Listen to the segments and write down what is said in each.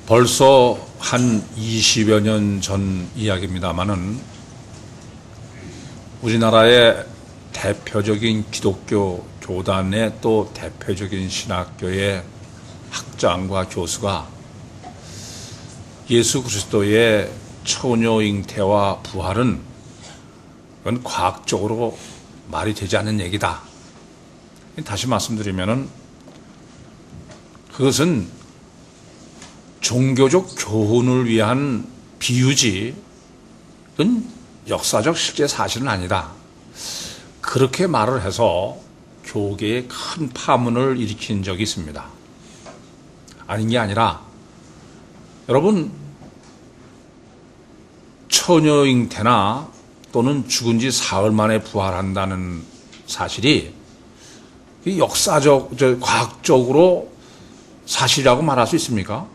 벌써 한 20여 년 전 이야기입니다마는 우리나라의 대표적인 기독교 교단의 또 대표적인 신학교의 학장과 교수가 예수 그리스도의 처녀 잉태와 부활은 그건 과학적으로 말이 되지 않는 얘기다. 다시 말씀드리면은 그것은 종교적 교훈을 위한 비유지, 그건 역사적 실제 사실은 아니다. 그렇게 말을 해서 교계에 큰 파문을 일으킨 적이 있습니다. 아닌 게 아니라, 여러분, 처녀 잉태나 또는 죽은 지 사흘 만에 부활한다는 사실이 역사적, 과학적으로 사실이라고 말할 수 있습니까?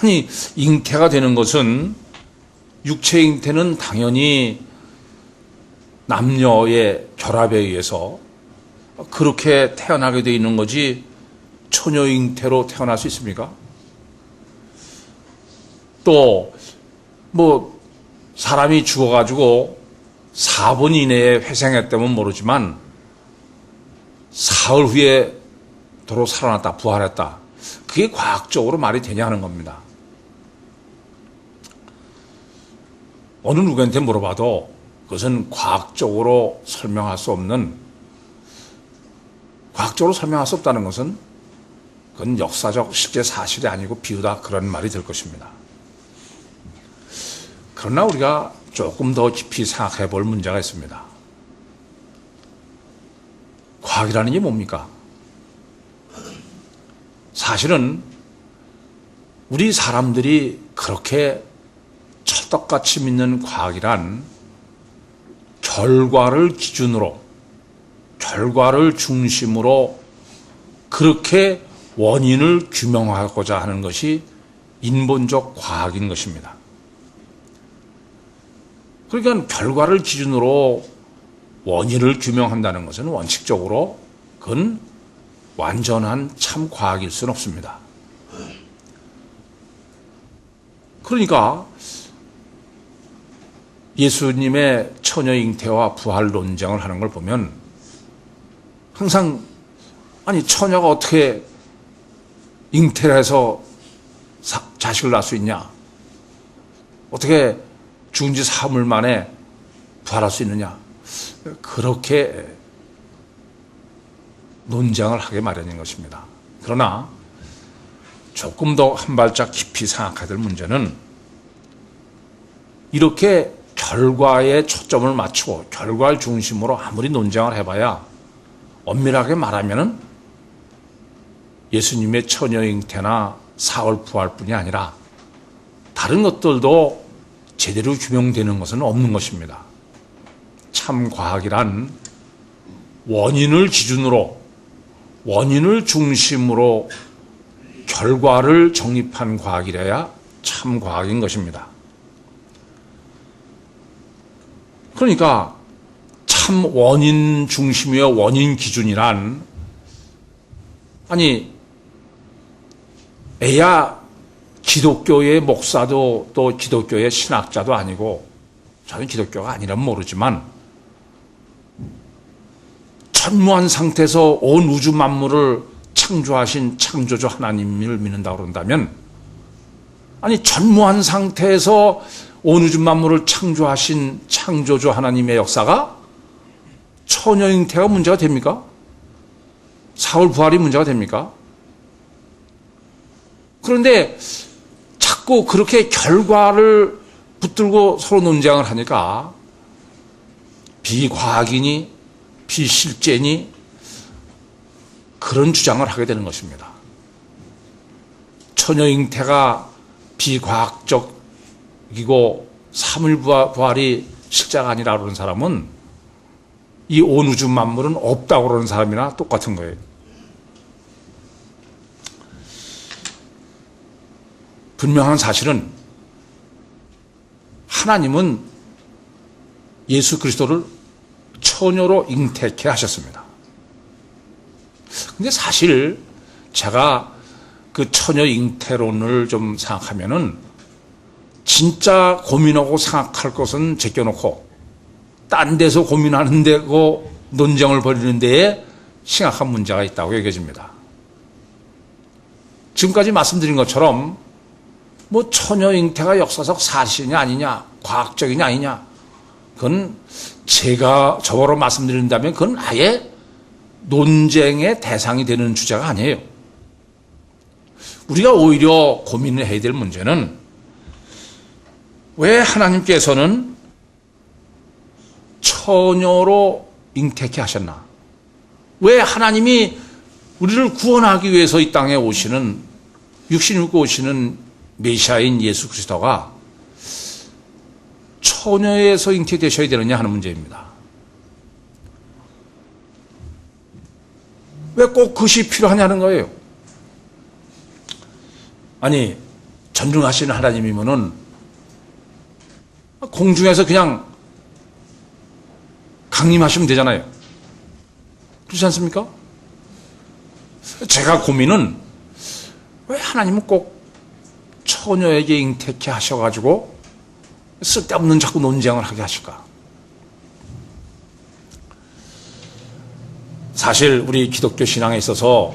아니, 잉태가 되는 것은, 육체 잉태는 당연히 남녀의 결합에 의해서 그렇게 태어나게 되어 있는 거지, 처녀 잉태로 태어날 수 있습니까? 또, 사람이 죽어가지고 4분 이내에 회생했다면 모르지만, 사흘 후에 도로 살아났다, 부활했다. 그게 과학적으로 말이 되냐 하는 겁니다. 어느 누구한테 물어봐도 그것은 과학적으로 설명할 수 없는, 과학적으로 설명할 수 없다는 것은 그건 역사적 실제 사실이 아니고 비유다, 그런 말이 될 것입니다. 그러나 우리가 조금 더 깊이 생각해 볼 문제가 있습니다. 과학이라는 게 뭡니까? 사실은 우리 사람들이 그렇게 찰떡같이 믿는 과학이란 결과를 기준으로, 결과를 중심으로 그렇게 원인을 규명하고자 하는 것이 인본적 과학인 것입니다. 그러니까 결과를 기준으로 원인을 규명한다는 것은 원칙적으로 그건 완전한 참 과학일 수는 없습니다. 그러니까 예수님의 처녀 잉태와 부활 논쟁을 하는 걸 보면 항상, 아니, 처녀가 어떻게 잉태를 해서 자식을 낳을 수 있냐? 어떻게 죽은 지 3일 만에 부활할 수 있느냐? 그렇게 논쟁을 하게 마련인 것입니다. 그러나 조금 더 한 발짝 깊이 생각해야 될 문제는, 이렇게 결과에 초점을 맞추고 결과를 중심으로 아무리 논쟁을 해봐야 엄밀하게 말하면은 예수님의 처녀 잉태나 사흘 부활뿐이 아니라 다른 것들도 제대로 규명되는 것은 없는 것입니다. 참 과학이란 원인을 기준으로, 원인을 중심으로 결과를 정립한 과학이래야 참 과학인 것입니다. 그러니까 참 원인 중심이요, 원인 기준이란, 아니, 애야 기독교의 목사도 또 기독교의 신학자도 아니고, 저는 기독교가 아니라면 모르지만, 천무한 상태에서 온 우주 만물을 창조하신 창조주 하나님을 믿는다고 그런다면, 아니, 전무한 상태에서 온 우주 만물을 창조하신 창조주 하나님의 역사가 처녀 잉태가 문제가 됩니까? 사흘 부활이 문제가 됩니까? 그런데 자꾸 그렇게 결과를 붙들고 서로 논쟁을 하니까 비과학이니 비실제니 그런 주장을 하게 되는 것입니다. 처녀 잉태가 비과학적이고 3일 부활이 실제가 아니라 그러는 사람은 이 온 우주 만물은 없다고 그러는 사람이나 똑같은 거예요. 분명한 사실은 하나님은 예수 그리스도를 처녀로 잉태케 하셨습니다. 근데 사실 제가 그 처녀 잉태론을 좀 생각하면은 진짜 고민하고 생각할 것은 제껴놓고 딴 데서 고민하는 데고 논쟁을 벌이는 데에 심각한 문제가 있다고 여겨집니다. 지금까지 말씀드린 것처럼 뭐 처녀 잉태가 역사적 사실이냐 아니냐, 과학적이냐 아니냐, 그건 제가 저거로 말씀드린다면 그건 아예 논쟁의 대상이 되는 주제가 아니에요. 우리가 오히려 고민을 해야 될 문제는 왜 하나님께서는 처녀로 잉태케 하셨나? 왜 하나님이 우리를 구원하기 위해서 이 땅에 오시는, 육신 입고 오시는 메시아인 예수 그리스도가 처녀에서 잉태되셔야 되느냐 하는 문제입니다. 왜 꼭 그것이 필요하냐는 거예요. 아니, 전능하신 하나님이면은 공중에서 그냥 강림하시면 되잖아요. 그렇지 않습니까? 제가 고민은 왜 하나님은 꼭 처녀에게 잉태케 하셔가지고 쓸데없는 자꾸 논쟁을 하게 하실까? 사실 우리 기독교 신앙에 있어서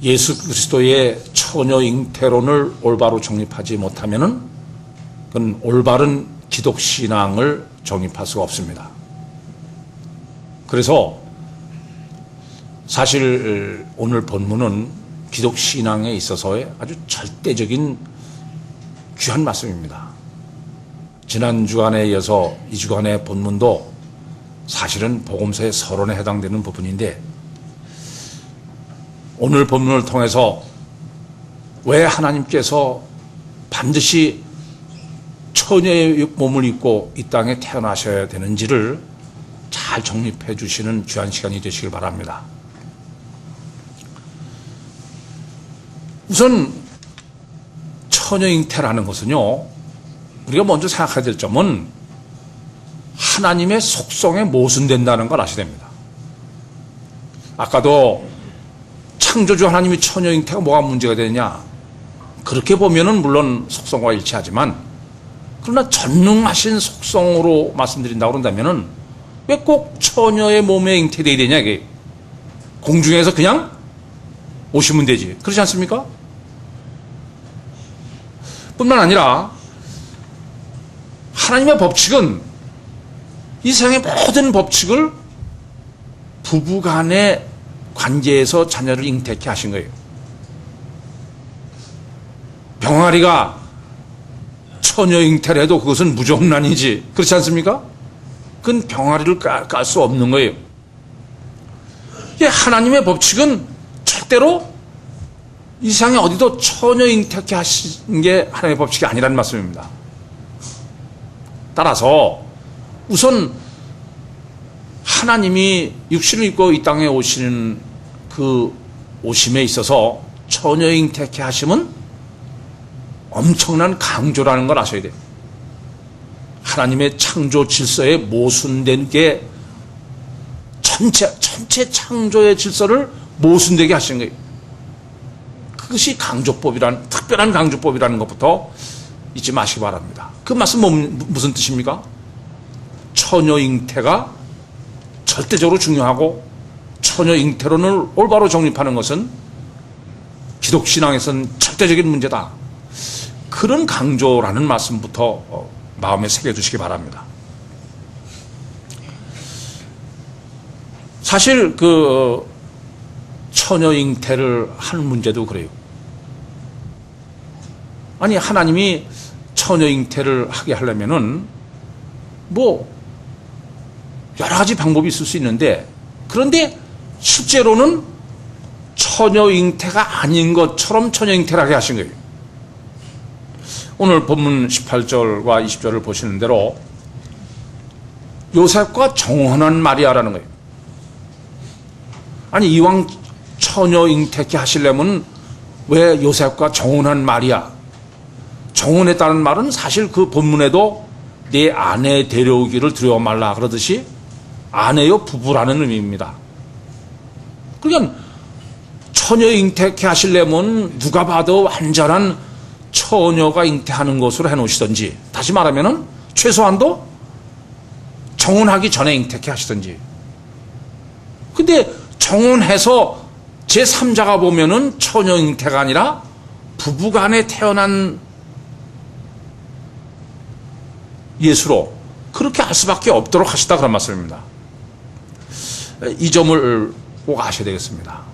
예수 그리스도의 처녀 잉태론을 올바로 정립하지 못하면은 그건 올바른 기독 신앙을 정립할 수가 없습니다. 그래서 사실 오늘 본문은 기독 신앙에 있어서의 아주 절대적인 귀한 말씀입니다. 지난 주간에 이어서 이 주간의 본문도 사실은 복음서의 서론에 해당되는 부분인데, 오늘 본문을 통해서 왜 하나님께서 반드시 처녀의 몸을 입고 이 땅에 태어나셔야 되는지를 잘 정립해 주시는 귀한 시간이 되시길 바랍니다. 우선 처녀 잉태라는 것은요, 우리가 먼저 생각해야 될 점은 하나님의 속성에 모순된다는 걸 아셔야 됩니다. 아까도 창조주 하나님이 처녀 잉태가 뭐가 문제가 되느냐, 그렇게 보면은 물론 속성과 일치하지만, 그러나 전능하신 속성으로 말씀드린다고 그런다면은 왜 꼭 처녀의 몸에 잉태되어야 되냐, 이게. 공중에서 그냥 오시면 되지. 그렇지 않습니까? 뿐만 아니라 하나님의 법칙은, 이 세상의 모든 법칙을 부부 간의 관계에서 자녀를 잉태케 하신 거예요. 병아리가 처녀 잉태를 해도 그것은 무정란이지. 그렇지 않습니까? 그건 병아리를 깔 수 없는 거예요. 하나님의 법칙은 절대로 이 세상에 어디도 처녀 잉태케 하신 게 하나님의 법칙이 아니라는 말씀입니다. 따라서 우선 하나님이 육신을 입고 이 땅에 오시는 그 오심에 있어서 처녀 잉태케 하심은 엄청난 강조라는 걸 아셔야 돼요. 하나님의 창조 질서에 모순된 게 전체 창조의 질서를 모순되게 하신 거예요. 그것이 강조법이란, 특별한 강조법이라는 것부터 잊지 마시기 바랍니다. 그 말씀 무슨 뜻입니까? 처녀 잉태가 절대적으로 중요하고 처녀 잉태론을 올바로 정립하는 것은 기독 신앙에서는 절대적인 문제다. 그런 강조라는 말씀부터 마음에 새겨두시기 바랍니다. 사실 그 처녀 잉태를 하는 문제도 그래요. 아니, 하나님이 처녀 잉태를 하게 하려면은 뭐 여러 가지 방법이 있을 수 있는데, 그런데 실제로는 처녀 잉태가 아닌 것처럼 처녀 잉태를 하게 하신 거예요. 오늘 본문 18절과 20절을 보시는 대로 요셉과 정혼한 마리아라는 거예요. 아니, 이왕 처녀 잉태케 하시려면 왜 요셉과 정혼한 마리아? 정혼했다는 말은 사실 그 본문에도 내 아내 데려오기를 두려워 말라 그러듯이 아내요 부부라는 의미입니다. 그러니까 처녀 잉태케 하시려면 누가 봐도 완전한 처녀가 잉태하는 것으로 해놓으시든지, 다시 말하면은 최소한도 정혼하기 전에 잉태케 하시든지. 근데 정혼해서 제3자가 보면은 처녀 잉태가 아니라 부부간에 태어난 예수로 그렇게 알 수밖에 없도록 하시다, 그런 말씀입니다. 이 점을 꼭 아셔야 되겠습니다.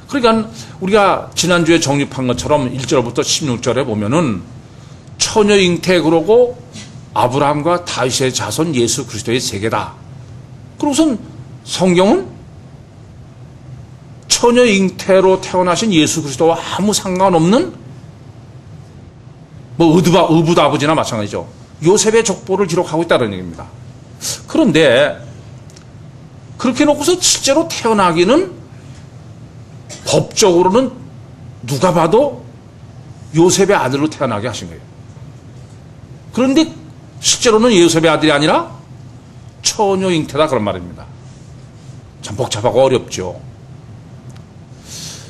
그러니까 우리가 지난주에 정립한 것처럼 1절부터 16절에 보면은 처녀 잉태 그러고 아브라함과 다윗의 자손 예수 그리스도의 세계다. 그러고선 성경은 처녀 잉태로 태어나신 예수 그리스도와 아무 상관없는 뭐 의붓 아버지나 마찬가지죠. 요셉의 족보를 기록하고 있다는 얘기입니다. 그런데 그렇게 놓고서 실제로 태어나기는 법적으로는 누가 봐도 요셉의 아들로 태어나게 하신 거예요. 그런데 실제로는 요셉의 아들이 아니라 처녀 잉태다, 그런 말입니다. 참 복잡하고 어렵죠.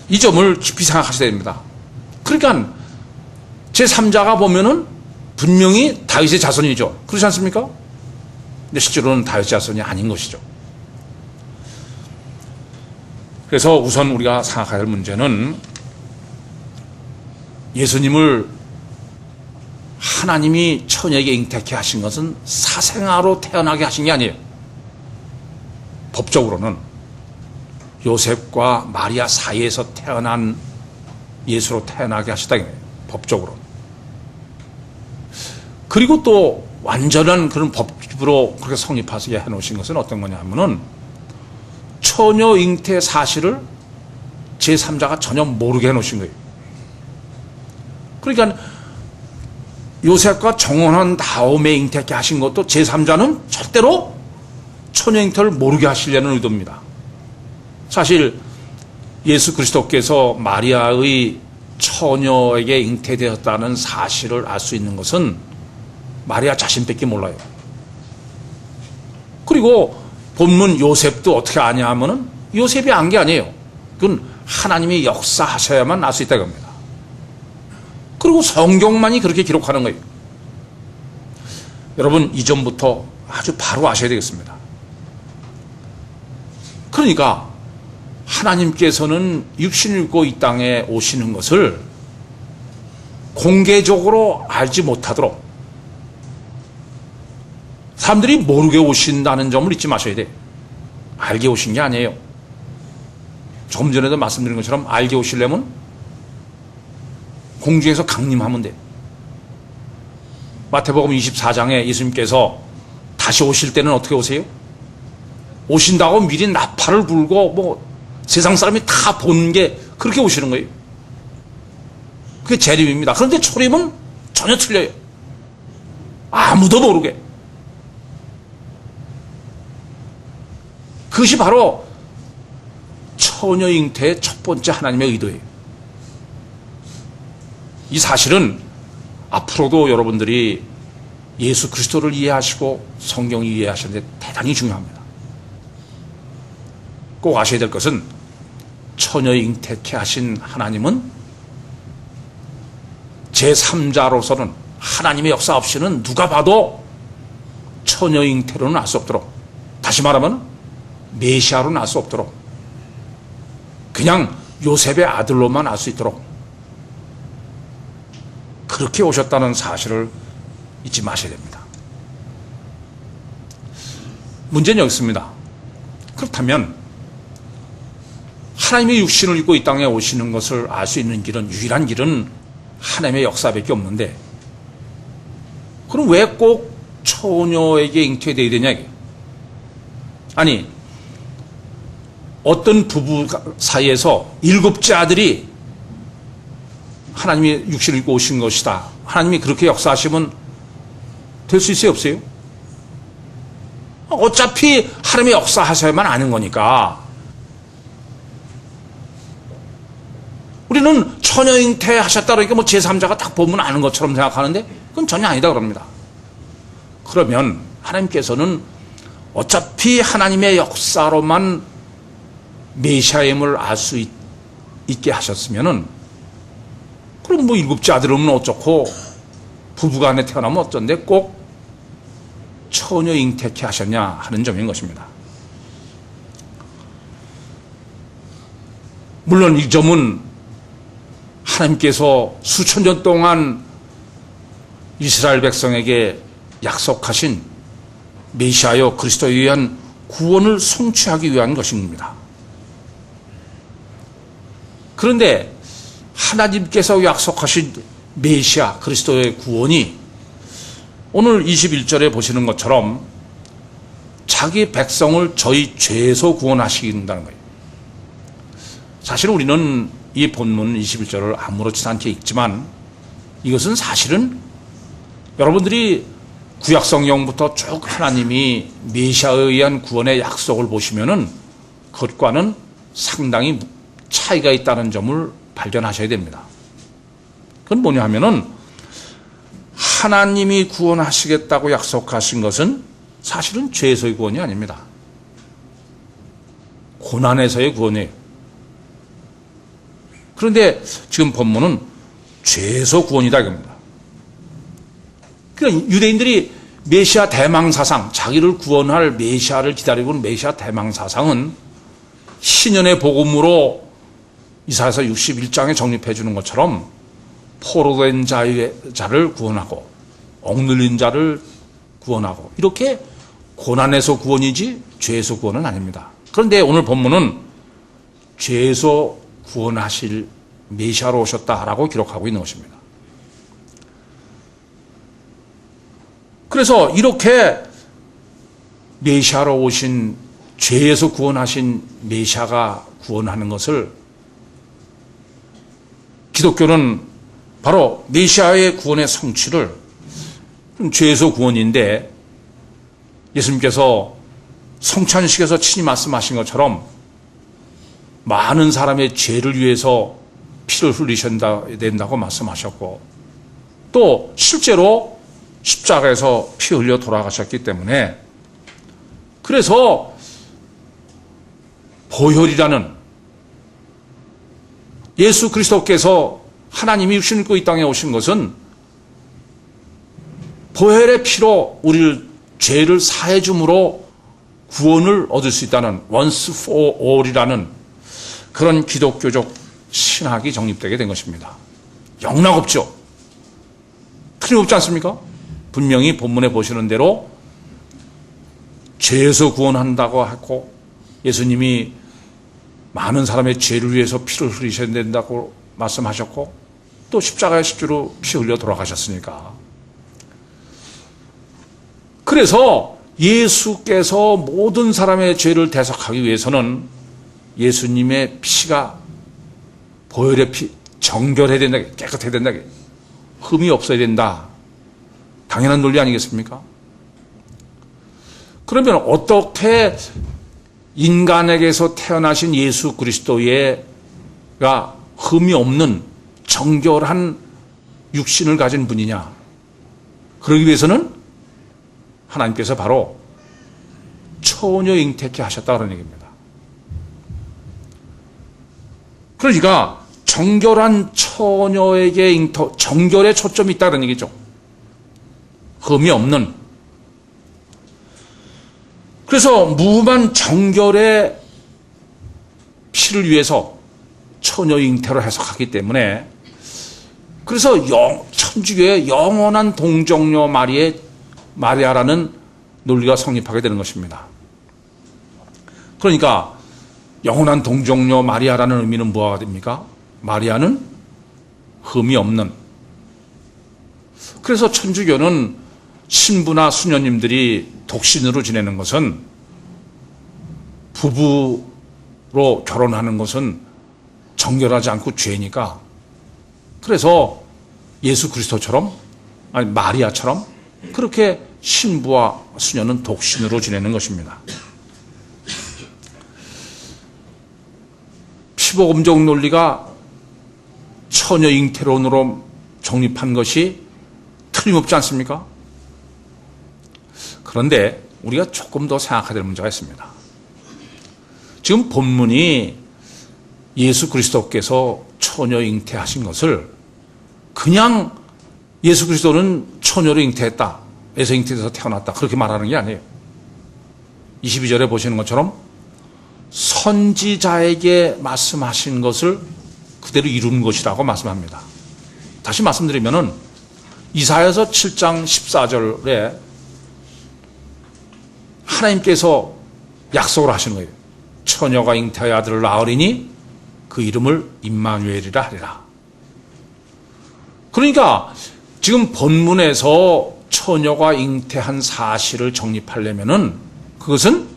이 점을 깊이 생각하셔야 됩니다. 그러니까 제3자가 보면은 분명히 다윗의 자손이죠. 그렇지 않습니까? 근데 실제로는 다윗의 자손이 아닌 것이죠. 그래서 우선 우리가 생각해야 할 문제는 예수님을 하나님이 처녀에게 잉태케 하신 것은 사생아로 태어나게 하신 게 아니에요. 법적으로는 요셉과 마리아 사이에서 태어난 예수로 태어나게 하시다, 법적으로. 그리고 또 완전한 그런 법으로 그렇게 성립하게 해놓으신 것은 어떤 거냐 하면은 처녀 잉태 사실을 제3자가 전혀 모르게 해놓으신 거예요. 그러니까 요셉과 정혼한 다음에 잉태케 하신 것도 제3자는 절대로 처녀 잉태를 모르게 하시려는 의도입니다. 사실 예수 그리스도께서 마리아의 처녀에게 잉태되었다는 사실을 알 수 있는 것은 마리아 자신밖에 몰라요. 그리고 본문 요셉도 어떻게 아냐 하면은 요셉이 안 게 아니에요. 그건 하나님이 역사하셔야만 알 수 있다고 합니다. 그리고 성경만이 그렇게 기록하는 거예요. 여러분, 이전부터 아주 바로 아셔야 되겠습니다. 그러니까 하나님께서는 육신을 입고 이 땅에 오시는 것을 공개적으로 알지 못하도록 사람들이 모르게 오신다는 점을 잊지 마셔야 돼. 알게 오신 게 아니에요. 조금 전에도 말씀드린 것처럼 알게 오시려면 공중에서 강림하면 돼. 마태복음 24장에 예수님께서 다시 오실 때는 어떻게 오세요? 오신다고 미리 나팔을 불고 뭐 세상 사람이 다 본 게 그렇게 오시는 거예요. 그게 재림입니다. 그런데 초림은 전혀 틀려요. 아무도 모르게. 그것이 바로 처녀 잉태의 첫 번째 하나님의 의도예요. 이 사실은 앞으로도 여러분들이 예수 그리스도를 이해하시고 성경을 이해하시는데 대단히 중요합니다. 꼭 아셔야 될 것은 처녀 잉태케 하신 하나님은 제3자로서는 하나님의 역사 없이는 누가 봐도 처녀 잉태로는 알 수 없도록, 다시 말하면 메시아로는 알 수 없도록, 그냥 요셉의 아들로만 알 수 있도록 그렇게 오셨다는 사실을 잊지 마셔야 됩니다. 문제는 여기 있습니다. 그렇다면 하나님의 육신을 입고 이 땅에 오시는 것을 알 수 있는 길은, 유일한 길은 하나님의 역사밖에 없는데, 그럼 왜 꼭 처녀에게 잉태되어야 되냐 이게. 아니, 어떤 부부 사이에서 7째 아들이 하나님이 육신을 입고 오신 것이다, 하나님이 그렇게 역사하시면 될 수 있어요, 없어요? 어차피 하나님이 역사하셔야만 아는 거니까. 우리는 처녀 잉태 하셨다 그러니까 뭐 제3자가 딱 보면 아는 것처럼 생각하는데 그건 전혀 아니다 그럽니다. 그러면 하나님께서는 어차피 하나님의 역사로만 메시아임을 알 수 있게 하셨으면은 그럼 뭐 일곱째 아들이면 어쩌고 부부간에 태어나면 어쩐데 꼭 처녀 잉태케 하셨냐 하는 점인 것입니다. 물론 이 점은 하나님께서 수천 년 동안 이스라엘 백성에게 약속하신 메시아여 그리스도에 의한 구원을 성취하기 위한 것입니다. 그런데 하나님께서 약속하신 메시아 그리스도의 구원이 오늘 21절에 보시는 것처럼 자기 백성을 저희 죄에서 구원하신다는 거예요. 사실 우리는 이 본문 21절을 아무렇지도 않게 읽지만 이것은 사실은 여러분들이 구약성경부터 쭉 하나님이 메시아에 의한 구원의 약속을 보시면은 그것과는 상당히 차이가 있다는 점을 발견하셔야 됩니다. 그건 뭐냐 하면은 하나님이 구원하시겠다고 약속하신 것은 사실은 죄에서의 구원이 아닙니다. 고난에서의 구원이에요. 그런데 지금 본문은 죄에서 구원이다 이겁니다. 그러니까 유대인들이 메시아 대망사상, 자기를 구원할 메시아를 기다리고 있는 메시아 대망사상은 신년의 복음으로 이사야서 61장에 정립해 주는 것처럼 포로된 자를 구원하고 억눌린 자를 구원하고 이렇게 고난에서 구원이지 죄에서 구원은 아닙니다. 그런데 오늘 본문은 죄에서 구원하실 메시아로 오셨다라고 기록하고 있는 것입니다. 그래서 이렇게 메시아로 오신 죄에서 구원하신 메시아가 구원하는 것을 기독교는 바로 메시아의 구원의 성취를 죄에서 구원인데 예수님께서 성찬식에서 친히 말씀하신 것처럼 많은 사람의 죄를 위해서 피를 흘리셔야 된다고 말씀하셨고 또 실제로 십자가에서 피 흘려 돌아가셨기 때문에 그래서 보혈이라는 예수 그리스도께서 하나님이 육신을 입고 이 땅에 오신 것은 보혈의 피로 우리를 죄를 사해 줌으로 구원을 얻을 수 있다는 once for all이라는 그런 기독교적 신학이 정립되게 된 것입니다. 영락없죠. 틀림없지 않습니까? 분명히 본문에 보시는 대로 죄에서 구원한다고 하고 예수님이 많은 사람의 죄를 위해서 피를 흘리셔야 된다고 말씀하셨고 또 십자가의 십주로 피 흘려 돌아가셨으니까. 그래서 예수께서 모든 사람의 죄를 대속하기 위해서는 예수님의 피가 보혈의 피 정결해야 된다, 깨끗해야 된다, 흠이 없어야 된다. 당연한 논리 아니겠습니까? 그러면 어떻게 인간에게서 태어나신 예수 그리스도가 흠이 없는 정결한 육신을 가진 분이냐? 그러기 위해서는 하나님께서 바로 처녀 잉태케 하셨다는 얘기입니다. 그러니까 정결한 처녀에게 정결에 초점이 있다는 얘기죠. 흠이 없는. 그래서 무만 정결의 피를 위해서 처녀 잉태로 해석하기 때문에 그래서 천주교의 영원한 동정녀 마리아라는 논리가 성립하게 되는 것입니다. 그러니까 영원한 동정녀 마리아라는 의미는 뭐가 됩니까? 마리아는 흠이 없는. 그래서 천주교는 신부나 수녀님들이 독신으로 지내는 것은 부부로 결혼하는 것은 정결하지 않고 죄니까 그래서 예수 그리스도처럼 아니 마리아처럼 그렇게 신부와 수녀는 독신으로 지내는 것입니다. 피복음적 논리가 처녀 잉태론으로 정립한 것이 틀림없지 않습니까? 그런데 우리가 조금 더 생각해야 될 문제가 있습니다. 지금 본문이 예수 그리스도께서 처녀 잉태하신 것을 그냥 예수 그리스도는 처녀로 잉태했다, 에서 잉태돼서 태어났다, 그렇게 말하는 게 아니에요. 22절에 보시는 것처럼 선지자에게 말씀하신 것을 그대로 이룬 것이라고 말씀합니다. 다시 말씀드리면은 이사야서 7장 14절에 하나님께서 약속을 하시는 거예요. 처녀가 잉태하여 아들을 낳으리니 그 이름을 임마누엘이라 하리라. 그러니까 지금 본문에서 처녀가 잉태한 사실을 정립하려면은 그것은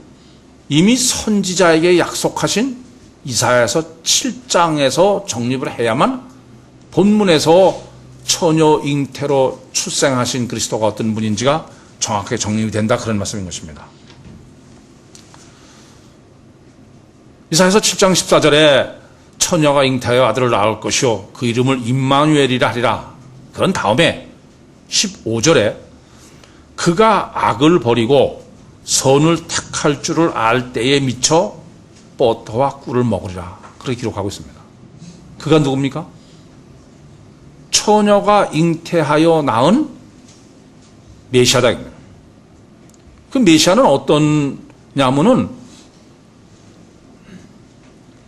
이미 선지자에게 약속하신 이사야서 7장에서 정립을 해야만 본문에서 처녀 잉태로 출생하신 그리스도가 어떤 분인지가 정확하게 정립이 된다, 그런 말씀인 것입니다. 이사야서 7장 14절에 처녀가 잉태하여 아들을 낳을 것이요 그 이름을 임마누엘이라 하리라. 그런 다음에 15절에 그가 악을 버리고 선을 택할 줄을 알 때에 미쳐 버터와 꿀을 먹으리라, 그렇게 기록하고 있습니다. 그가 누굽니까? 처녀가 잉태하여 낳은 메시아다. 그 메시아는 어떠냐면은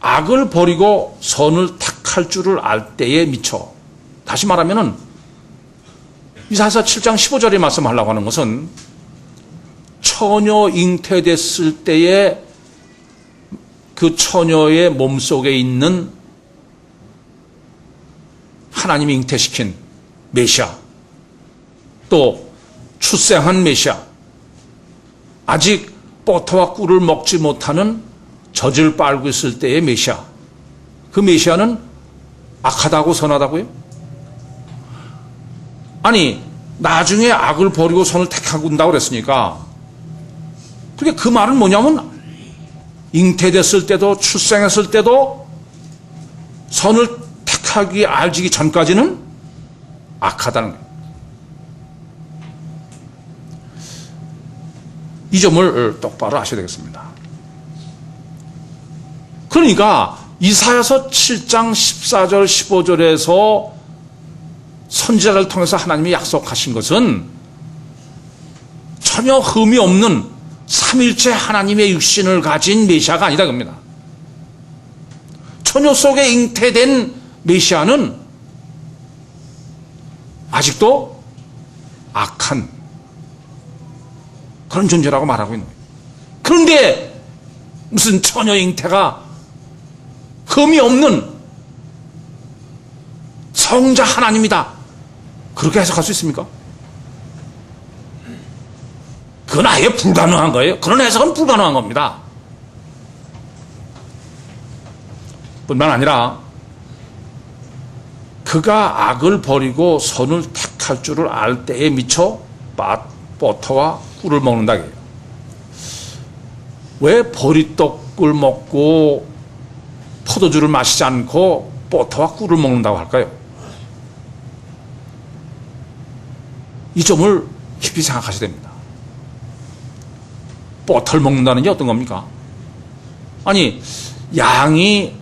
악을 버리고 선을 택할 줄을 알 때에 미쳐. 다시 말하면은 이사야서 7장 15절에 말씀하려고 하는 것은 처녀 잉태됐을 때에 그 처녀의 몸속에 있는 하나님이 잉태시킨 메시아, 또 출생한 메시아, 아직 버터와 꿀을 먹지 못하는 젖을 빨고 있을 때의 메시아, 그 메시아는 악하다고 선하다고요? 아니, 나중에 악을 버리고 선을 택한다고 그랬으니까, 그게 그 말은 뭐냐면 잉태됐을 때도 출생했을 때도 선을 택하기 알지기 전까지는 악하다는 거예요. 이 점을 똑바로 아셔야 되겠습니다. 그러니까 이사야서 7장 14절 15절에서 선지자를 통해서 하나님이 약속하신 것은 전혀 흠이 없는 삼일체 하나님의 육신을 가진 메시아가 아니다 겁니다. 처녀 속에 잉태된 메시아는 아직도 악한 그런 존재라고 말하고 있는 거예요. 그런데 무슨 처녀 잉태가 흠이 없는 성자 하나님이다, 그렇게 해석할 수 있습니까? 그건 아예 불가능한 거예요. 그런 해석은 불가능한 겁니다. 뿐만 아니라 그가 악을 버리고 선을 택할 줄을 알 때에 미쳐 버터와 꿀을 먹는다. 왜 보리떡을 먹고 포도주를 마시지 않고 버터와 꿀을 먹는다고 할까요? 이 점을 깊이 생각하셔야 됩니다. 버터를 먹는다는 게 어떤 겁니까? 아니, 양이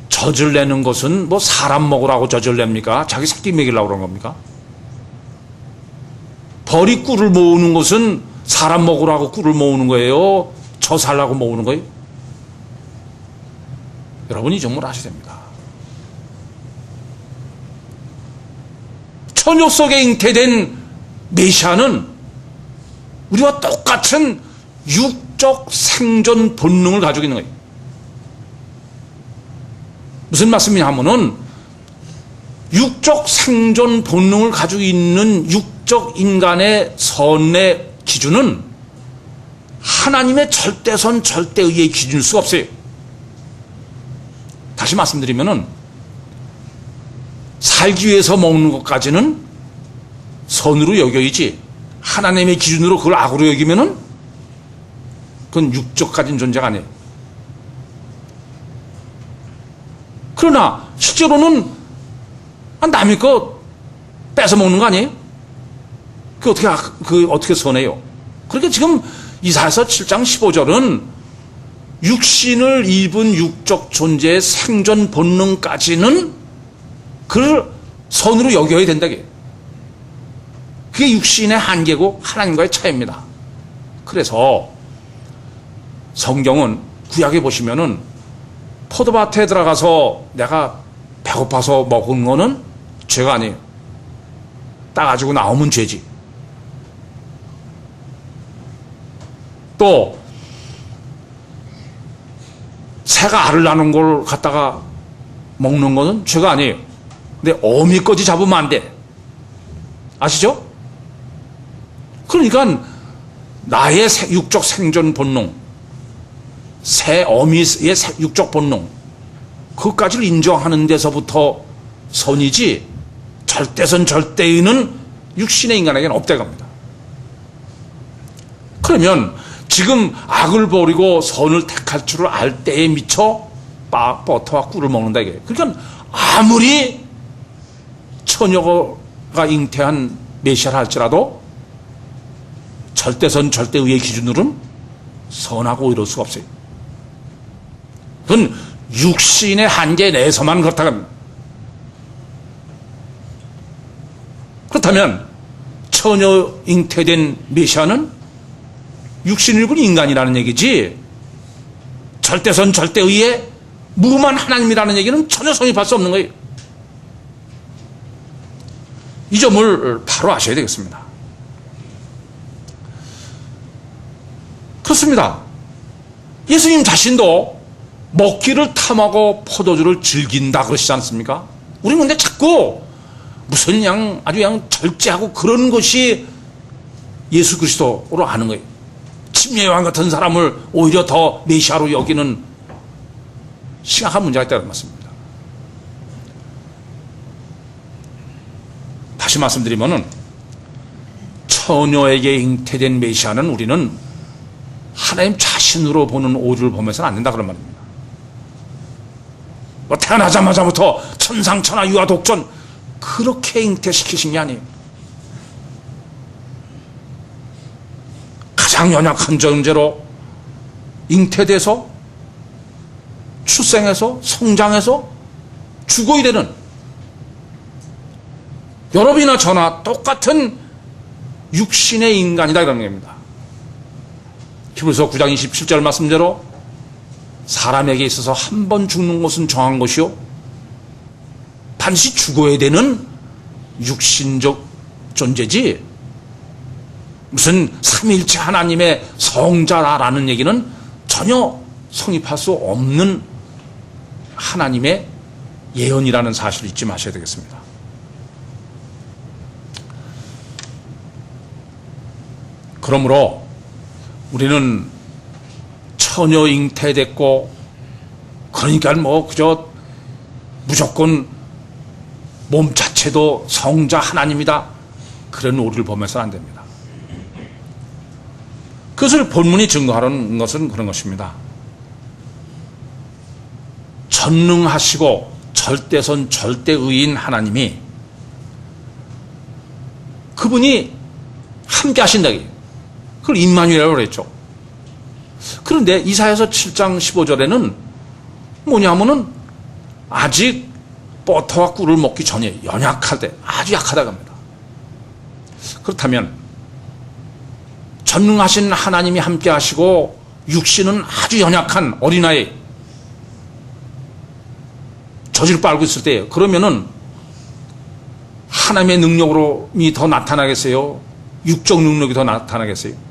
젖을 내는 것은 뭐 사람 먹으라고 젖을 냅니까? 자기 새끼 먹이려고 그런 겁니까? 벌이 꿀을 모으는 것은 사람 먹으라고 꿀을 모으는 거예요? 저 살라고 모으는 거예요? 여러분, 이 점을 아셔야 됩니다. 처녀 속에 잉태된 메시아는 우리와 똑같은 육적 생존 본능을 가지고 있는 거예요. 무슨 말씀이냐 하면은 육적 생존 본능을 가지고 있는 육적 인간의 선의 기준은 하나님의 절대선 절대의의 기준일 수가 없어요. 다시 말씀드리면은 살기 위해서 먹는 것까지는 선으로 여겨야지 하나님의 기준으로 그걸 악으로 여기면은 그건 육적 가진 존재가 아니에요. 그러나 실제로는 남의 거 뺏어 먹는 거 아니에요? 그 어떻게 선해요? 그러니까 지금 이사야서 7장 15절은 육신을 입은 육적 존재의 생존 본능까지는 그를 선으로 여겨야 된다. 그게 육신의 한계고 하나님과의 차이입니다. 그래서 성경은 구약에 보시면은 포도밭에 들어가서 내가 배고파서 먹은 거는 죄가 아니에요. 따가지고 나오면 죄지. 또 새가 알을 낳는 걸 갖다가 먹는 거는 죄가 아니에요. 근데 어미까지 잡으면 안 돼. 아시죠? 그러니까 나의 육적 생존 본능, 새 어미의 육적 본능, 그것까지를 인정하는 데서부터 선이지, 절대선 절대의는 육신의 인간에게는 없다고 합니다. 그러면 지금 악을 버리고 선을 택할 줄을 알 때에 미쳐 버터와 꿀을 먹는다 이게. 그러니까 아무리 처녀가 잉태한 메시아를 할지라도 절대선 절대의의 기준으로는 선하고 이럴 수가 없어요. 그건 육신의 한계 내에서만 그렇다고 합니다. 그렇다면 처녀 잉태된 메시아는 육신을 입은 인간이라는 얘기지, 절대선 절대의의 무만 하나님이라는 얘기는 전혀 성립할 수 없는 거예요. 이 점을 바로 아셔야 되겠습니다. 그렇습니다. 예수님 자신도 먹기를 탐하고 포도주를 즐긴다 그러시지 않습니까? 우리는 근데 자꾸 무슨 아주 절제하고 그런 것이 예수 그리스도로 아는 거예요. 침례요한 같은 사람을 오히려 더 메시아로 여기는 심각한 문제가 있다는 말씀입니다. 다시 말씀드리면은 처녀에게 잉태된 메시아는 우리는 하나님 자신으로 보는 오류를 보면서는 안 된다 그런 말입니다. 뭐 태어나자마자부터 천상천하 유아 독전 그렇게 잉태시키신 게 아니에요. 가장 연약한 존재로 잉태돼서 출생해서 성장해서 죽어야 되는, 여러분이나 저나 똑같은 육신의 인간이다 이런 겁니다. 히브리서 9장 27절 말씀대로 사람에게 있어서 한 번 죽는 것은 정한 것이요 반드시 죽어야 되는 육신적 존재지, 무슨 삼위일체 하나님의 성자라는 얘기는 전혀 성립할 수 없는 하나님의 예언이라는 사실을 잊지 마셔야 되겠습니다. 그러므로 우리는 처녀 잉태됐고, 그러니까 뭐 그저 무조건 몸 자체도 성자 하나님이다, 그런 오류를 보면서는 안 됩니다. 그것을 본문이 증거하는 것은 그런 것입니다. 전능하시고 절대선 절대의인 하나님이, 그분이 함께 하신다. 그걸 임마누엘이라고 그랬죠. 그런데 이사야서 7장 15절에는 뭐냐면은 아직 버터와 꿀을 먹기 전에 연약하대, 아주 약하다고 합니다. 그렇다면 전능하신 하나님이 함께 하시고 육신은 아주 연약한 어린아이 젖을 빨고 있을 때, 그러면은 하나님의 능력이 더 나타나겠어요? 육적 능력이 더 나타나겠어요?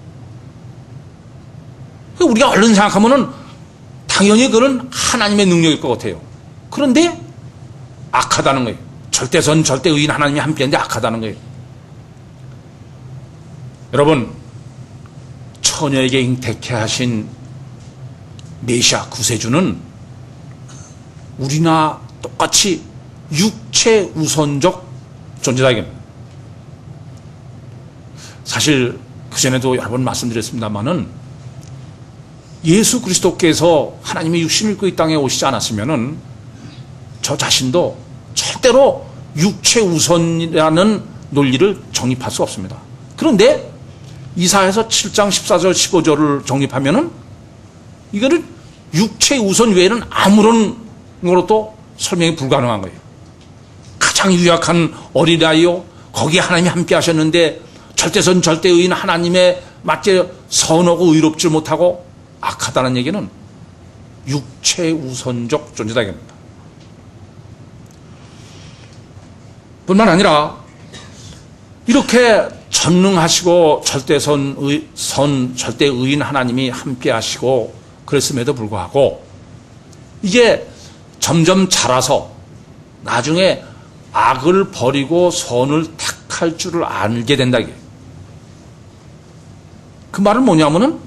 우리가 얼른 생각하면은 당연히 그는 하나님의 능력일 것 같아요. 그런데 악하다는 거예요. 절대선 절대의인 하나님이 함께하는데 악하다는 거예요. 여러분, 처녀에게 잉태케 하신 메시아 구세주는 우리나 똑같이 육체 우선적 존재다 이겁니다. 사실 그전에도 여러 번 말씀드렸습니다마는 예수 그리스도께서 하나님의 육신을 입고 이 땅에 오시지 않았으면은 저 자신도 절대로 육체 우선이라는 논리를 정립할 수 없습니다. 그런데 이사야서 7장 14절 15절을 정립하면은 이거를 육체 우선 외에는 아무런 것도 설명이 불가능한 거예요. 가장 유약한 어린아이요, 거기에 하나님이 함께 하셨는데 절대선 절대의인 하나님의 맞게 선하고 의롭지 못하고 악하다는 얘기는 육체 우선적 존재다 이겁니다. 뿐만 아니라 이렇게 전능하시고 절대의인 하나님이 함께 하시고 그랬음에도 불구하고 이게 점점 자라서 나중에 악을 버리고 선을 택할 줄을 알게 된다 이게. 그 말은 뭐냐면은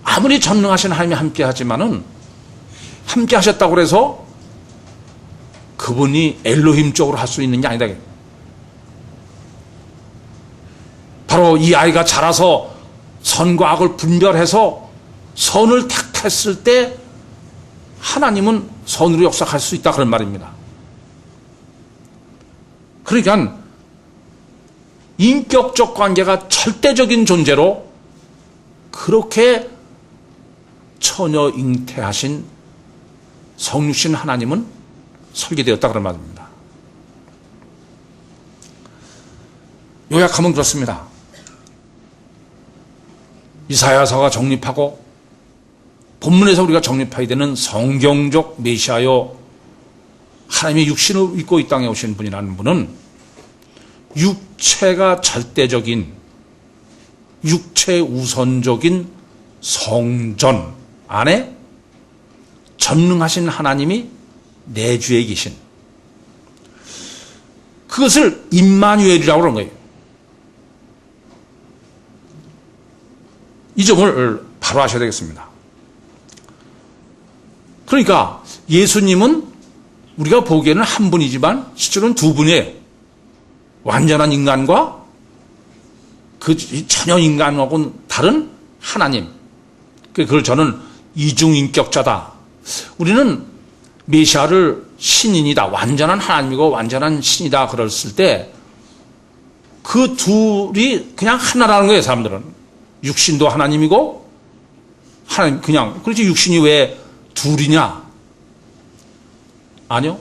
아무리 전능하신 하나님이 함께 하지만은 함께 하셨다고 해서 그분이 엘로힘 쪽으로 할 수 있는 게 아니다. 바로 이 아이가 자라서 선과 악을 분별해서 선을 택했을 때 하나님은 선으로 역사할 수 있다 그런 말입니다. 그러니까 인격적 관계가 절대적인 존재로 그렇게 처녀 잉태하신 성육신 하나님은 설계되었다 그런 말입니다. 요약하면 그렇습니다. 이사야서가 정립하고 본문에서 우리가 정립해야 되는 성경적 메시아요 하나님의 육신을 입고 이 땅에 오신 분이라는 분은 육체가 절대적인 육체 우선적인 성전 안에 전능하신 하나님이 내주에 계신 그것을 임마누엘이라고 그런 거예요. 이 점을 바로 아셔야 되겠습니다. 그러니까 예수님은 우리가 보기에는 한 분이지만 실제로는 두 분이에요. 완전한 인간과 그 전혀 인간하고는 다른 하나님. 그걸 저는 이중인격자다. 우리는 메시아를 신인이다. 완전한 하나님이고 완전한 신이다. 그랬을 때 그 둘이 그냥 하나라는 거예요. 사람들은. 육신도 하나님이고 하나님 그냥 그렇지 육신이 왜 둘이냐? 아니요.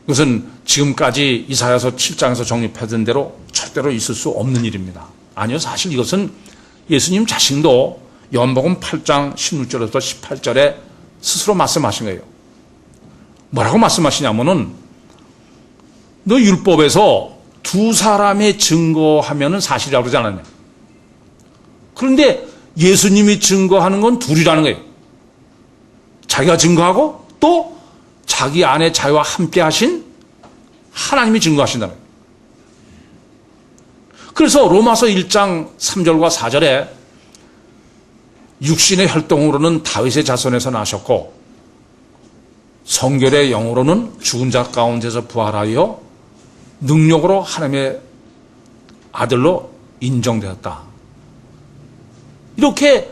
그것은 지금까지 이사야서 7장에서 정립하던 대로 절대로 있을 수 없는 일입니다. 아니요. 사실 이것은 예수님 자신도 요한복음 8장 16절에서 18절에 스스로 말씀하신 거예요. 뭐라고 말씀하시냐면은 너 율법에서 두 사람의 증거하면은 사실이라고 그러지 않았냐. 그런데 예수님이 증거하는 건 둘이라는 거예요. 자기가 증거하고 또 자기 안에 자기와 함께 하신 하나님이 증거하신다는 거예요. 그래서 로마서 1장 3절과 4절에 육신의 혈통으로는 다윗의 자손에서 나셨고 성결의 영으로는 죽은 자 가운데서 부활하여 능력으로 하나님의 아들로 인정되었다. 이렇게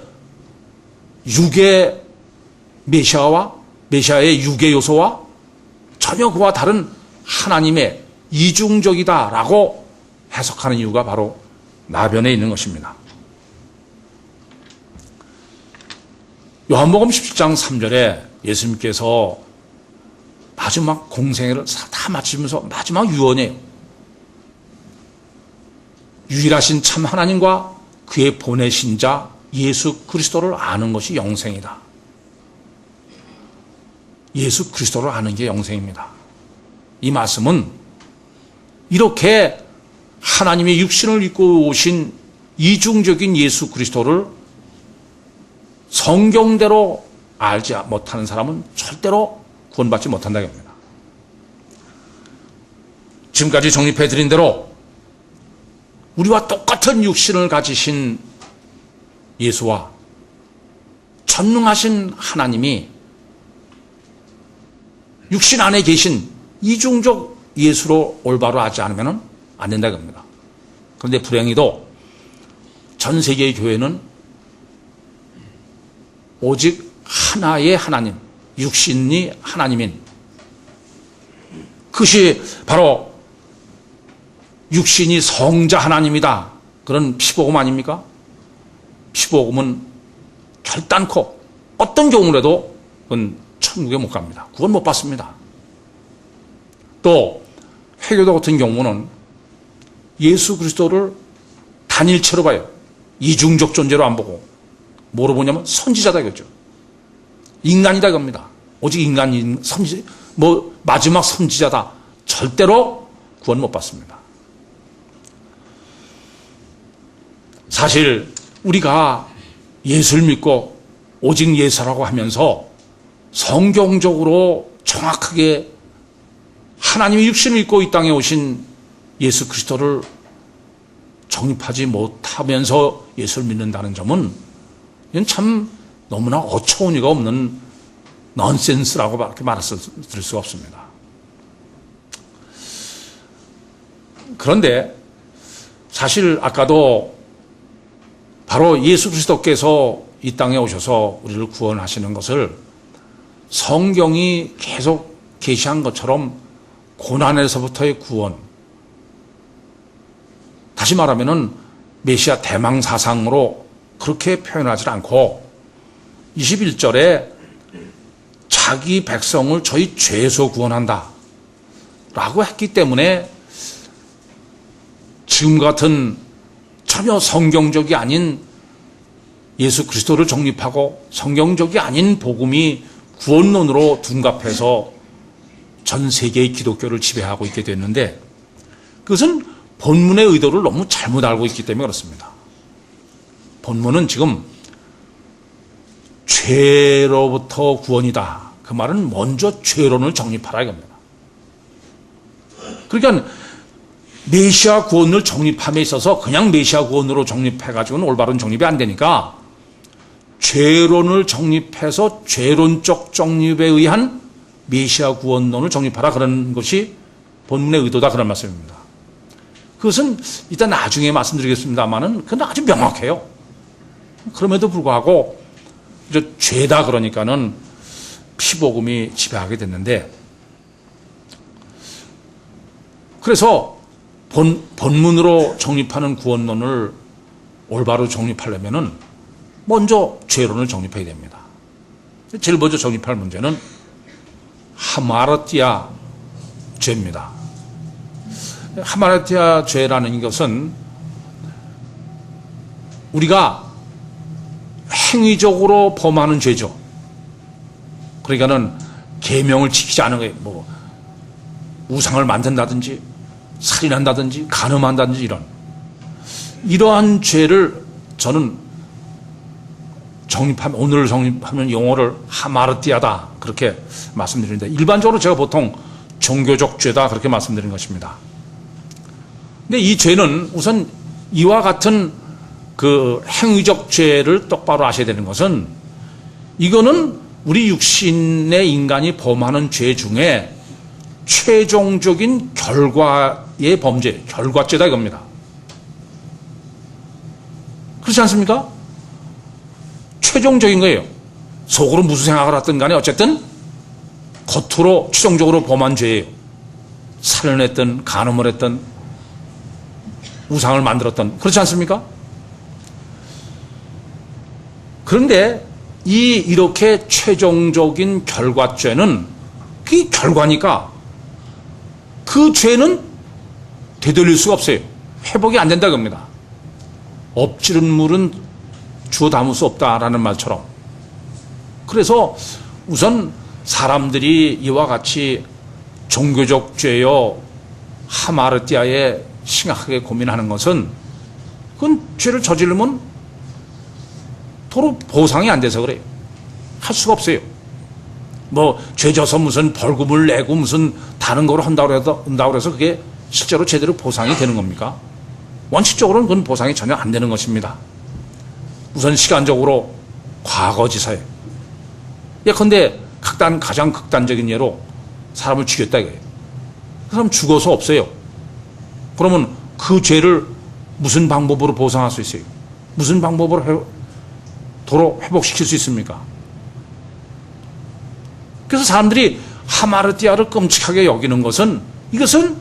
육의 메시아와 메시아의 육의 요소와 전혀 그와 다른 하나님의 이중적이다라고 해석하는 이유가 바로 나변에 있는 것입니다. 요한복음 17장 3절에 예수님께서 마지막 공생애를 다 마치면서 마지막 유언이에요. 유일하신 참 하나님과 그의 보내신 자 예수 그리스도를 아는 것이 영생이다. 예수 그리스도를 아는 게 영생입니다. 이 말씀은 이렇게 하나님의 육신을 입고 오신 이중적인 예수 그리스도를 성경대로 알지 못하는 사람은 절대로 구원받지 못한다는 겁니다. 지금까지 정립해드린 대로 우리와 똑같은 육신을 가지신 예수와 전능하신 하나님이 육신 안에 계신 이중적 예수로 올바로 하지 않으면 안 된다는 겁니다. 그런데 불행히도 전 세계의 교회는 오직 하나의 하나님, 육신이 하나님인 그것이 바로 육신이 성자 하나님이다. 그런 피복음 아닙니까? 피복음은 결단코 어떤 경우라도 그건 천국에 못 갑니다. 구원 못 받습니다. 또 회교도 같은 경우는 예수 그리스도를 단일체로 봐요. 이중적 존재로 안 보고 뭐로 보냐면 선지자다 이거죠. 인간이다 이겁니다. 오직 인간인 선지, 마지막 선지자다. 절대로 구원 못 받습니다. 사실 우리가 예수를 믿고 오직 예수라고 하면서 성경적으로 정확하게 하나님이 육신을 입고 이 땅에 오신 예수 그리스도를 정립하지 못하면서 예수를 믿는다는 점은 이건 참 너무나 어처구니가 없는 넌센스라고 그렇게 말해서 드릴 수가 없습니다. 그런데 사실 아까도 바로 예수 그리스도께서 이 땅에 오셔서 우리를 구원하시는 것을 성경이 계속 계시한 것처럼 고난에서부터의 구원, 다시 말하면은 메시아 대망 사상으로 그렇게 표현하지 않고 21절에 자기 백성을 저희 죄에서 구원한다 라고 했기 때문에 지금 같은 전혀 성경적이 아닌 예수 그리스도를 정립하고 성경적이 아닌 복음이 구원론으로 둔갑해서 전 세계의 기독교를 지배하고 있게 됐는데 그것은 본문의 의도를 너무 잘못 알고 있기 때문에 그렇습니다. 본문은 지금 죄로부터 구원이다. 그 말은 먼저 죄론을 정립하라 이겁니다. 그러니까 메시아 구원을 정립함에 있어서 그냥 메시아 구원으로 정립해가지고는 올바른 정립이 안 되니까 죄론을 정립해서 죄론적 정립에 의한 메시아 구원론을 정립하라 그런 것이 본문의 의도다 그런 말씀입니다. 그것은 이따 나중에 말씀드리겠습니다만은 그건 아주 명확해요. 그럼에도 불구하고 이제 죄다 그러니까는 피복음이 지배하게 됐는데 그래서 본문으로 정립하는 구원론을 올바로 정립하려면은 먼저 죄론을 정립해야 됩니다. 제일 먼저 정립할 문제는 하마르티아 죄입니다. 하마르티아 죄라는 것은 우리가 행위적으로 범하는 죄죠. 그러니까는 계명을 지키지 않은 거예요. 우상을 만든다든지 살인한다든지 간음한다든지 이러한 죄를 저는 오늘 정립하면 용어를 하마르티아다 그렇게 말씀드리는데 일반적으로 제가 보통 종교적 죄다 그렇게 말씀드리는 것입니다. 근데 이 죄는 우선 이와 같은 그 행위적 죄를 똑바로 아셔야 되는 것은 이거는 우리 육신의 인간이 범하는 죄 중에 최종적인 결과의 범죄, 결과죄다 이겁니다. 그렇지 않습니까? 최종적인 거예요. 속으로 무슨 생각을 하든 간에 어쨌든 겉으로 최종적으로 범한 죄예요. 살인을 했든 간음을 했든 우상을 만들었든 그렇지 않습니까? 그런데 이렇게 최종적인 결과죄는 그게 결과니까 그 죄는 되돌릴 수가 없어요. 회복이 안 된다 겁니다. 엎지른 물은 주워 담을 수 없다라는 말처럼. 그래서 우선 사람들이 이와 같이 종교적 죄요 하마르티아에 심각하게 고민하는 것은 그건 죄를 저지르면 도로 보상이 안 돼서 그래요. 할 수가 없어요. 죄 져서 무슨 벌금을 내고 무슨 다른 걸 한다고 해서 그게 실제로 제대로 보상이 되는 겁니까? 원칙적으로는 그건 보상이 전혀 안 되는 것입니다. 우선 시간적으로 과거지사예요. 예컨대 가장 극단적인 예로 사람을 죽였다 이거예요. 그 사람 죽어서 없어요. 그러면 그 죄를 무슨 방법으로 보상할 수 있어요? 무슨 방법으로 도로 회복시킬 수 있습니까? 그래서 사람들이 하마르티아를 끔찍하게 여기는 것은 이것은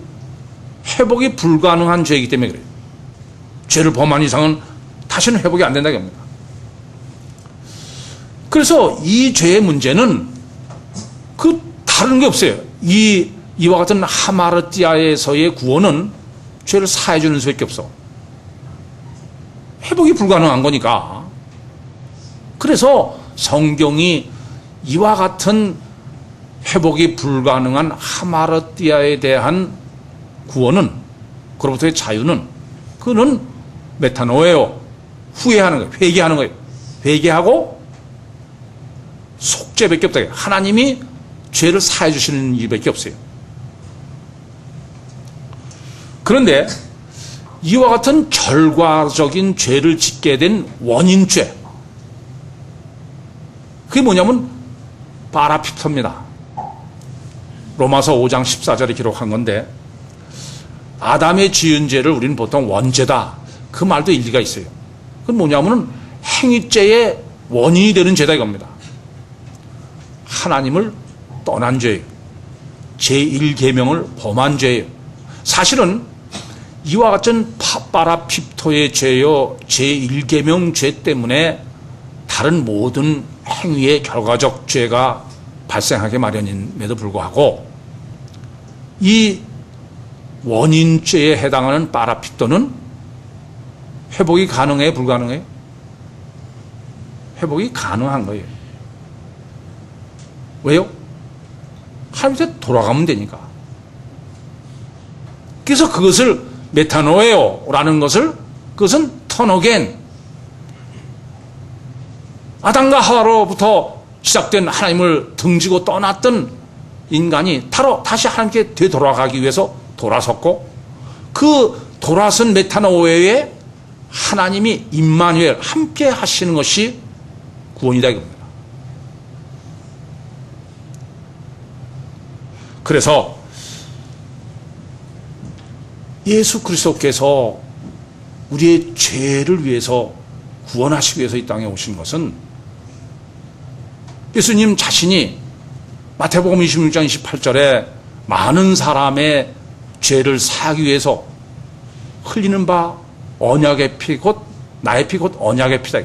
회복이 불가능한 죄이기 때문에 그래요. 죄를 범한 이상은 다시는 회복이 안 된다는 겁니다. 그래서 이 죄의 문제는 그 다른 게 없어요. 이와 같은 하마르티아에서의 구원은 죄를 사해 주는 수밖에 없어. 회복이 불가능한 거니까. 그래서 성경이 이와 같은 회복이 불가능한 하마르티아에 대한 구원은, 그로부터의 자유는, 그는 메타노예요. 후회하는 거예요. 회개하는 거예요. 회개하고 속죄밖에 없다. 하나님이 죄를 사해 주시는 일밖에 없어요. 그런데 이와 같은 결과적인 죄를 짓게 된 원인죄, 그게 뭐냐면 파라피토입니다. 로마서 5장 14절에 기록한 건데, 아담의 지은 죄를 우리는 보통 원죄다, 그 말도 일리가 있어요. 그건 뭐냐면 행위죄의 원인이 되는 죄다 이겁니다. 하나님을 떠난 죄예요. 제1계명을 범한 죄예요. 사실은 이와 같은 파라피토의 죄요, 제1계명 죄 때문에 다른 모든 행위의 결과적 죄가 발생하게 마련임에도 불구하고 이 원인죄에 해당하는 파라피토는 회복이 가능해, 불가능해? 회복이 가능한 거예요. 왜요? 하나님한테 돌아가면 되니까. 그래서 그것을 메타노에오라는 것을, 그것은 턴어겐, 아담과 하와로부터 시작된 하나님을 등지고 떠났던 인간이 바로 다시 하나님께 되돌아가기 위해서 돌아섰고, 그 돌아선 메타노에에 하나님이 임마누엘 함께 하시는 것이 구원이다 이겁니다. 그래서 예수 그리스도께서 우리의 죄를 위해서 구원하시기 위해서 이 땅에 오신 것은, 예수님 자신이 마태복음 26장 28절에 많은 사람의 죄를 사하기 위해서 흘리는 바 언약의 피, 곧 나의 피, 곧 언약의 피다.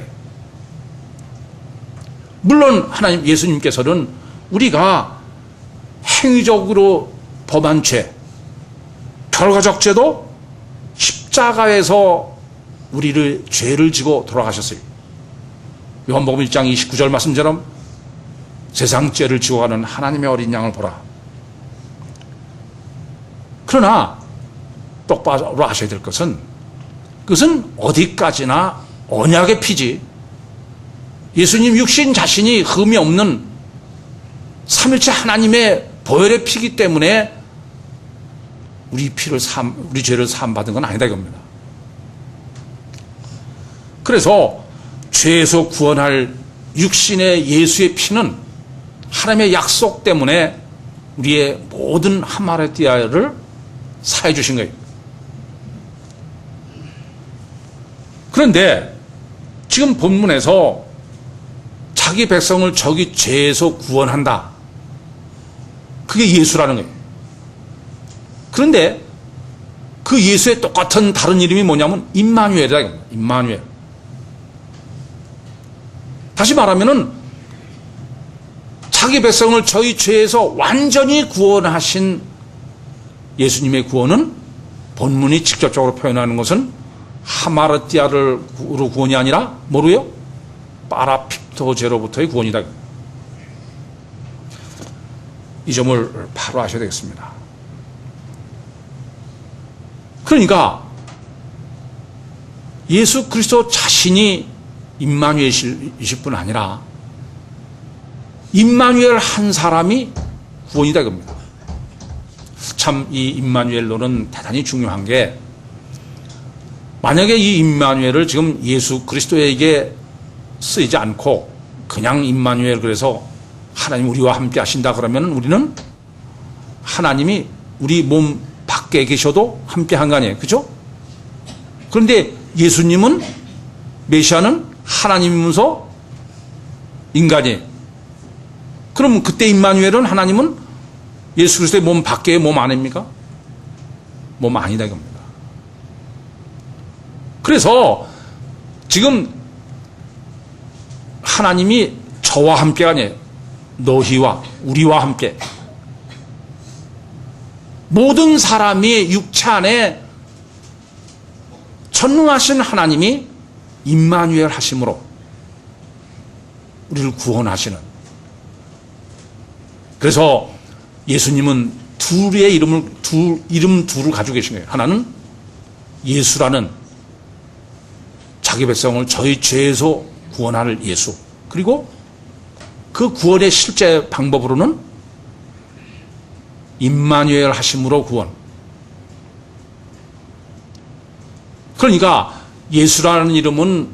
물론 하나님, 예수님께서는 우리가 행위적으로 범한 죄, 결과적 죄도 십자가에서 우리를 죄를 지고 돌아가셨어요. 요한복음 1장 29절 말씀처럼 세상 죄를 지고 가는 하나님의 어린 양을 보라. 그러나 똑바로 아셔야 될 것은, 그것은 어디까지나 언약의 피지, 예수님 육신 자신이 흠이 없는 삼일체 하나님의 보혈의 피기 때문에 우리 죄를 사함 받은 건 아니다 이겁니다. 그래서 죄에서 구원할 육신의 예수의 피는 하나님의 약속 때문에 우리의 모든 하마르티아를 사해 주신 거예요. 그런데 지금 본문에서 자기 백성을 저기 죄에서 구원한다, 그게 예수라는 거예요. 그런데 그 예수의 똑같은 다른 이름이 뭐냐면 임마누엘이다. 임마누엘. 다시 말하면은 자기 백성을 저희 죄에서 완전히 구원하신 예수님의 구원은, 본문이 직접적으로 표현하는 것은 하마르티아로 구원이 아니라 뭐로요? 파라피토제로부터의 구원이다. 이 점을 바로 아셔야 되겠습니다. 그러니까 예수 그리스도 자신이 임마누엘이실 뿐 아니라 임마누엘 한 사람이 구원이다 이겁니다. 참 이 임마누엘로는 대단히 중요한 게, 만약에 이 임마누엘을 지금 예수 그리스도에게 쓰이지 않고 그냥 임마누엘, 그래서 하나님 우리와 함께 하신다 그러면 우리는 하나님이 우리 몸 밖에 계셔도 함께 한 거 아니에요. 그죠? 그런데 예수님은, 메시아는 하나님이면서 인간이에요. 그럼 그때 임마누엘은, 하나님은 예수 그리스도의 몸 밖에 몸 아닙니까? 몸 아니다 이겁니다. 그래서 지금 하나님이 저와 함께가 아니에요. 너희와 우리와 함께. 모든 사람이 육체 안에 전능하신 하나님이 임마누엘 하심으로 우리를 구원하시는. 그래서 예수님은 둘의 이름 둘을 가지고 계신 거예요. 하나는 예수라는 자기 백성을 저희 죄에서 구원할 예수. 그리고 그 구원의 실제 방법으로는 임마누엘 하심으로 구원. 그러니까 예수라는 이름은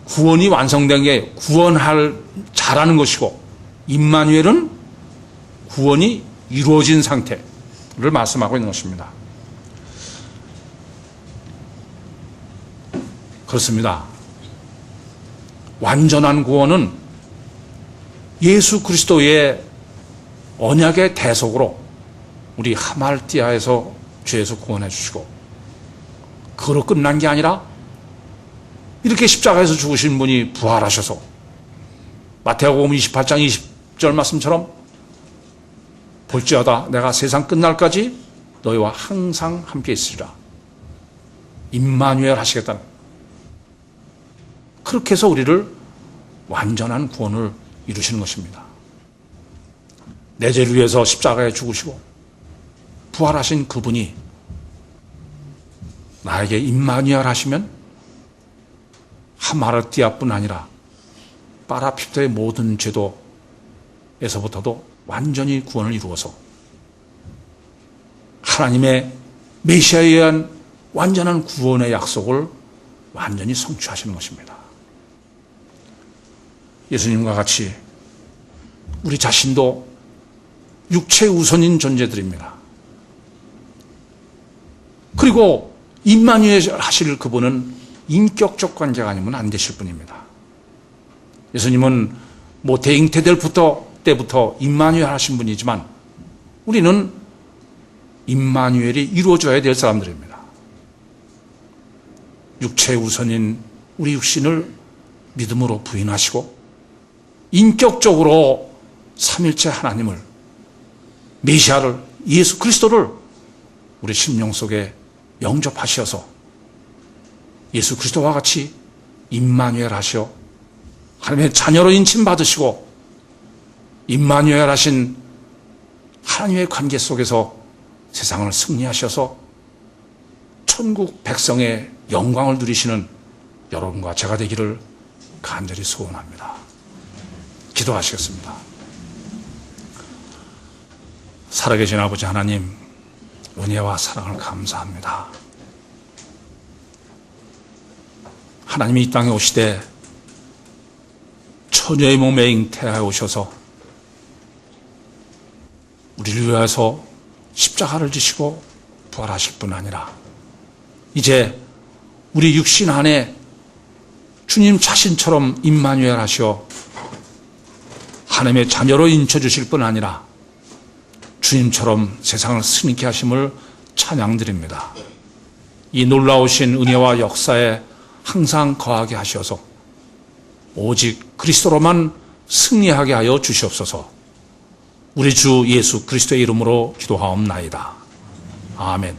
구원이 완성된 게 구원할 잘하는 것이고, 임마누엘은 구원이 이루어진 상태를 말씀하고 있는 것입니다. 그렇습니다. 완전한 구원은 예수 그리스도의 언약의 대속으로 우리 하말띠아에서 죄에서 구원해 주시고, 그로 끝난 게 아니라 이렇게 십자가에서 죽으신 분이 부활하셔서 마태복음 28장 20절 말씀처럼 볼지어다 내가 세상 끝날까지 너희와 항상 함께 있으리라. 임마누엘 하시겠다는. 그렇게 해서 우리를 완전한 구원을 이루시는 것입니다. 내 죄를 위해서 십자가에 죽으시고 부활하신 그분이 나에게 임마누엘 하시면 하마르티아뿐 아니라 파라피토의 모든 죄도에서부터도 완전히 구원을 이루어서 하나님의 메시아에 의한 완전한 구원의 약속을 완전히 성취하시는 것입니다. 예수님과 같이 우리 자신도 육체 우선인 존재들입니다. 그리고 임마누엘 하실 그분은 인격적 관계가 아니면 안 되실 분입니다. 예수님은 대잉태될 때부터 임마누엘 하신 분이지만 우리는 임마누엘이 이루어져야 될 사람들입니다. 육체 우선인 우리 육신을 믿음으로 부인하시고 인격적으로 삼일체 하나님을, 메시아를, 예수 그리스도를 우리 심령 속에 영접하셔서 예수 그리스도와 같이 임마누엘 하시어 하나님의 자녀로 인침받으시고 임마누엘 하신 하나님의 관계 속에서 세상을 승리하셔서 천국 백성의 영광을 누리시는 여러분과 제가 되기를 간절히 소원합니다. 기도하시겠습니다. 살아계신 아버지 하나님, 은혜와 사랑을 감사합니다. 하나님이 이 땅에 오시되 처녀의 몸에 잉태하여 오셔서 우리를 위해서 십자가를 지시고 부활하실 뿐 아니라 이제 우리 육신 안에 주님 자신처럼 임마누엘 하시어 하나님의 자녀로 인쳐주실 뿐 아니라 주님처럼 세상을 승리케 하심을 찬양드립니다. 이 놀라우신 은혜와 역사에 항상 거하게 하셔서 오직 그리스도로만 승리하게 하여 주시옵소서. 우리 주 예수 그리스도의 이름으로 기도하옵나이다. 아멘.